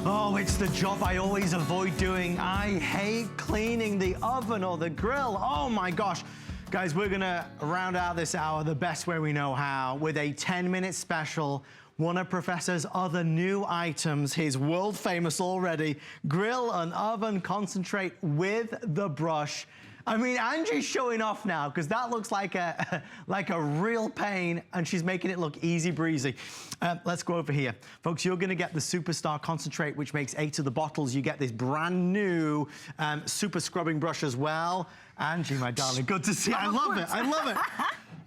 Oh, it's the job I always avoid doing. I hate cleaning the oven or the grill. Oh my gosh. Guys, we're gonna round out this hour the best way we know how with a 10-minute special. One of Professor's other new items, his world famous already, grill and oven concentrate with the brush. I mean, Angie's showing off now because that looks like a real pain, and she's making it look easy breezy. Let's go over here. Folks, you're gonna get the Superstar Concentrate, which makes 8 of the bottles. You get this brand new super scrubbing brush as well. Angie, my darling, good to see you. I love it, I love it.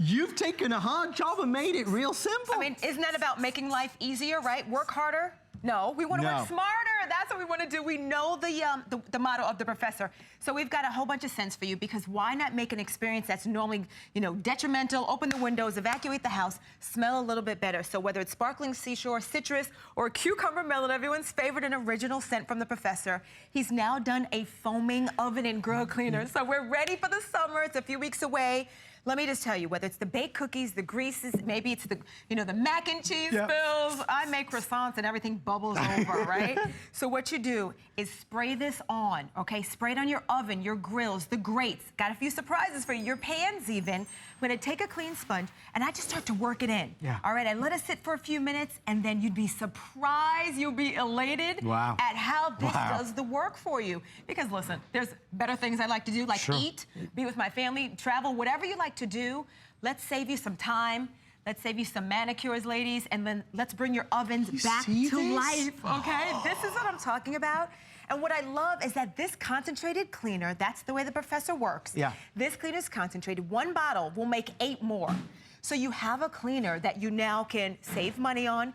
You've taken a hard job and made it real simple. I mean, isn't that about making life easier, right? Work harder? No, we want to work smarter. That's what we want to do. We know the motto of the Professor. So we've got a whole bunch of scents for you, because why not make an experience that's normally, you know, detrimental, open the windows, evacuate the house, smell a little bit better. So whether it's sparkling seashore, citrus, or cucumber melon, everyone's favorite and original scent from the Professor, he's now done a foaming oven and grill cleaner. So we're ready for the summer. It's a few weeks away. Let me just tell you, whether it's the baked cookies, the greases, maybe it's the, you know, the mac and cheese spills. I make croissants and everything bubbles over, right? So what you do is spray this on, okay? Spray it on your oven, your grills, the grates. Got a few surprises for you, your pans even. I'm gonna take a clean sponge and I just start to work it in. All right, I let it sit for a few minutes, and then you'd be surprised, you'll be elated at how this does the work for you. Because listen, there's better things I like to do, like eat, be with my family, travel, whatever you like to do. Let's save you some time. Let's save you some manicures, ladies, and then let's bring your ovens back to life, okay? This is what I'm talking about. And what I love is that this concentrated cleaner, that's the way the Professor works. This cleaner is concentrated. One bottle will make 8 more. So you have a cleaner that you now can save money on.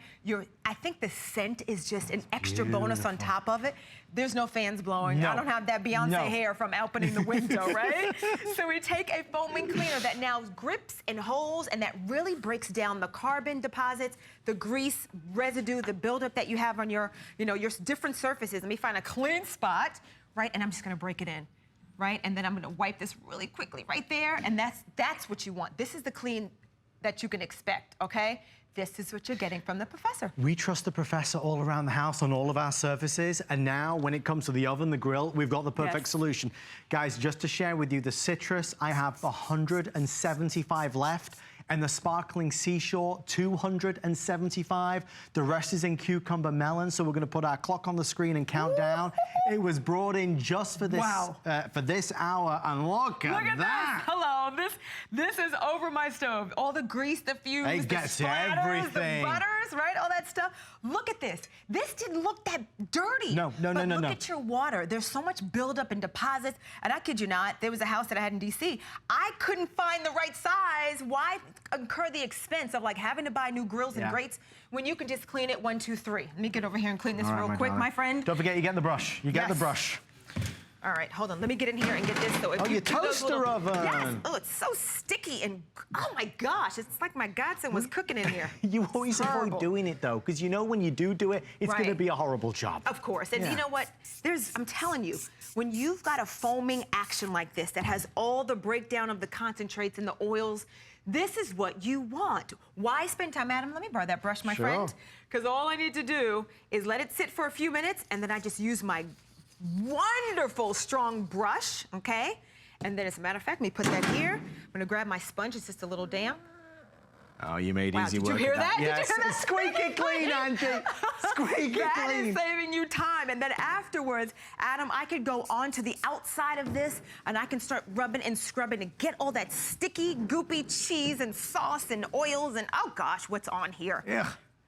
I think the scent is just an extra bonus on top of it. There's no fans blowing. I don't have that Beyonce hair from opening the window, right? So we take a foaming cleaner that now grips and holds, and that really breaks down the carbon deposits, the grease residue, the buildup that you have on your, you know, your different surfaces. Let me find a clean spot, right? And I'm just gonna break it in, right? And then I'm gonna wipe this really quickly right there, and that's what you want. This is the clean that you can expect, okay? This is what you're getting from the Professor. We trust the Professor all around the house on all of our surfaces, and now when it comes to the oven, the grill, we've got the perfect solution. Guys, just to share with you, the citrus, I have 175 left, and the sparkling seashore, 275. The rest is in cucumber melon, so we're gonna put our clock on the screen and count down. It was brought in just for this hour, and look at that. This. Hello, this is over my stove. All the grease, the fumes, it gets the splatters, everything. the butters, right? All that stuff. Look at this. This didn't look that dirty. No. Look at your water. There's so much buildup and deposits, and I kid you not, there was a house that I had in DC. I couldn't find the right size. Why incur the expense of like having to buy new grills and grates when you can just clean it 1, 2, 3. Let me get over here and clean this real quick, my friend. Don't forget, you get the brush. You get the brush. All right, hold on. Let me get in here and get this. So if your toaster oven. Yes. Oh, it's so sticky, and oh my gosh, it's like my godson was cooking in here. You always avoid doing it though, because you know when you do it, it's going to be a horrible job. Of course, and you know what? I'm telling you, when you've got a foaming action like this that has all the breakdown of the concentrates and the oils, this is what you want. Why spend time, Adam? Let me borrow that brush, my friend. Because all I need to do is let it sit for a few minutes, and then I just use my wonderful strong brush, okay? And then as a matter of fact, let me put that here. I'm gonna grab my sponge, it's just a little damp. Oh, you made easy work. Did you hear that? Yes. Did you hear that? Squeaky clean, Auntie. Squeaky clean. That is saving you time. And then afterwards, Adam, I could go on to the outside of this, and I can start rubbing and scrubbing and get all that sticky, goopy cheese and sauce and oils and, oh gosh, what's on here?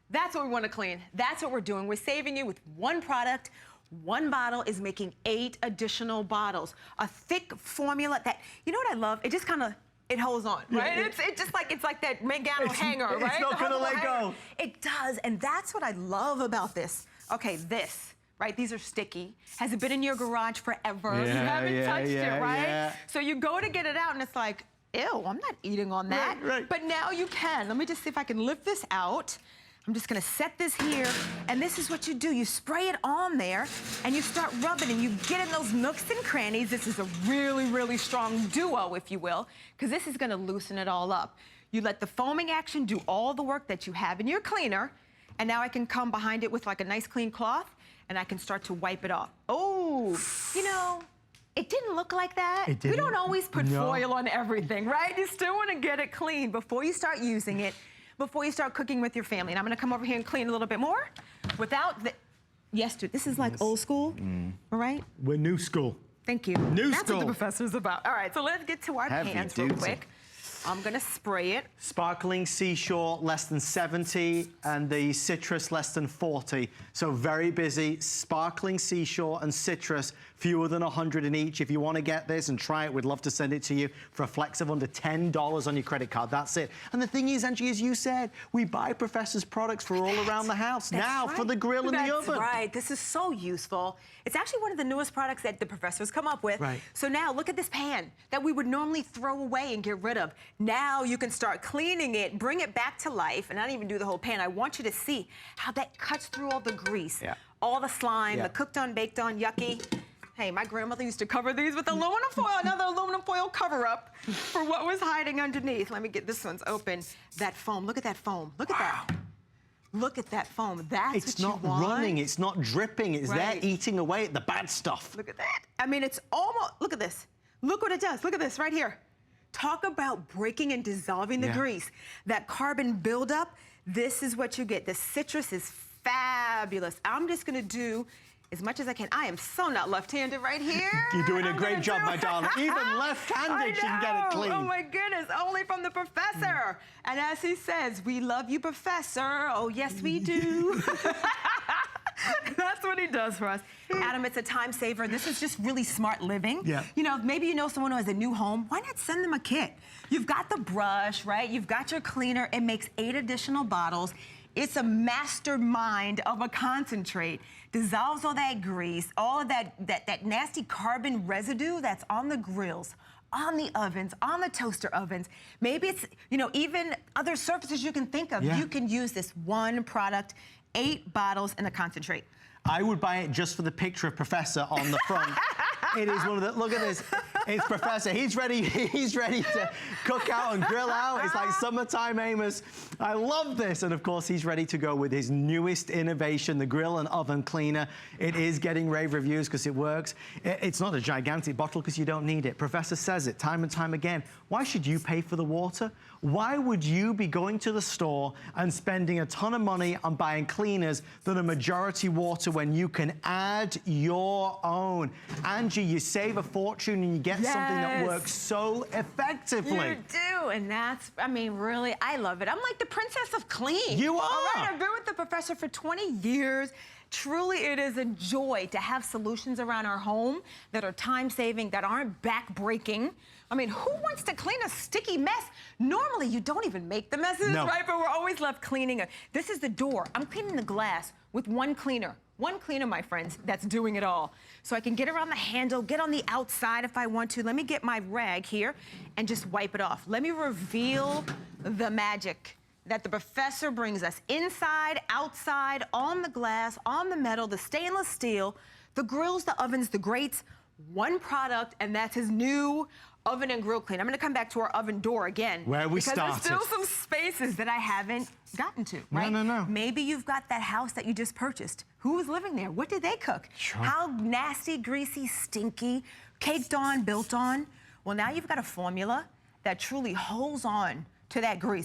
That's what we want to clean. That's what we're doing. We're saving you with one product. One bottle is making 8 additional bottles. A thick formula that, you know what I love? It just kind of, it holds on, right? It's like that Megano hanger, right? It's not gonna let go. It does, and that's what I love about this. Okay, this, right? These are sticky. Has it been in your garage forever? You haven't touched it, right? So you go to get it out, and it's like, ew, I'm not eating on that. But now you can. Let me just see if I can lift this out. I'm just gonna set this here, and this is what you do. You spray it on there, and you start rubbing, and you get in those nooks and crannies. This is a really, really strong duo, if you will, because this is gonna loosen it all up. You let the foaming action do all the work that you have in your cleaner, And now I can come behind it with like a nice clean cloth, and I can start to wipe it off. Oh, you know, it didn't look like that. It didn't? We don't always put foil on everything, right? You still want to get it clean before you start using it, before you start cooking with your family. And I'm going to come over here and clean a little bit more without the... Yes, dude, this is like old school, all right? We're new school. Than's you. New That's school. what the professor's about. All right, so let's get to our pans real quick. I'm gonna spray it. Sparkling seashore, less than 70, and the citrus, less than 40. So very busy. Sparkling seashore and citrus, fewer than 100 in each. If you want to get this and try it, we'd love to send it to you for a flex of under $10 on your credit card. That's it. And the thing is, Angie, as you said, we buy Professor's products for all around the house. Now for the grill and the oven. That's right. This is so useful. It's actually one of the newest products that the Professor's come up with. Right. So now look at this pan that we would normally throw away and get rid of. Now you can start cleaning it, bring it back to life, and I didn't even do the whole pan. I want you to see how that cuts through all the grease, all the slime, the cooked on, baked on, yucky. Hey, my grandmother used to cover these with aluminum foil, another aluminum foil cover-up for what was hiding underneath. Let me get this one's open. That foam, look at that foam. Look at that. Look at that foam. That's it's what not you want. running, it's not dripping, it's there eating away at the bad stuff. Look at that. I mean, it's almost, look at this. Look what it does. Look at this right here. Talk about breaking and dissolving the grease. That carbon buildup, this is what you get. The citrus is fabulous. I'm just gonna do as much as I can. I am so not left-handed right here. You're doing a great job, my darling. Even left-handed, you can get it clean. Oh my goodness, only from the Professor. And as he says, we love you, Professor. Oh yes, we do. That's what he does for us. Adam, it's a time saver. This is just really smart living. Yeah. You know, maybe you know someone who has a new home. Why not send them a kit? You've got the brush, right? You've got your cleaner. It makes 8 additional bottles. It's a mastermind of a concentrate. Dissolves all that grease, all of that nasty carbon residue that's on the grills, on the ovens, on the toaster ovens. Maybe it's, you know, even other surfaces you can think of. You can use this one product, 8 bottles in a concentrate. I would buy it just for the picture of Professor on the front. It is one of the, look at this. It's Professor. He's ready to cook out and grill out. It's like summertime, Amos. I love this. And of course, he's ready to go with his newest innovation, the grill and oven cleaner. It is getting rave reviews because it works. It's not a gigantic bottle because you don't need it. Professor says it time and time again. Why should you pay for the water? Why would you be going to the store and spending a ton of money on buying cleaners that are majority water when you can add your own? Angie, you save a fortune and you get something that works so effectively. You do, and that's, I mean, really, I love it. I'm like the princess of clean. You are. All right, I've been with the Professor for 20 years. Truly, it is a joy to have solutions around our home that are time-saving, that aren't back-breaking. I mean, who wants to clean a sticky mess? Normally, you don't even make the messes, right? But we're always left cleaning it. This is the door. I'm cleaning the glass with one cleaner. One cleaner, my friends, that's doing it all. So I can get around the handle, get on the outside if I want to. Let me get my rag here and just wipe it off. Let me reveal the magic that the Professor brings us inside, outside, on the glass, on the metal, the stainless steel, the grills, the ovens, the grates, one product, and that's his new oven and grill clean. I'm gonna come back to our oven door again. Where we started. Because there's still some spaces that I haven't gotten to, right? No. Maybe you've got that house that you just purchased. Who was living there? What did they cook? Sure. How nasty, greasy, stinky, caked on, built on? Well, now you've got a formula that truly holds on to that grease.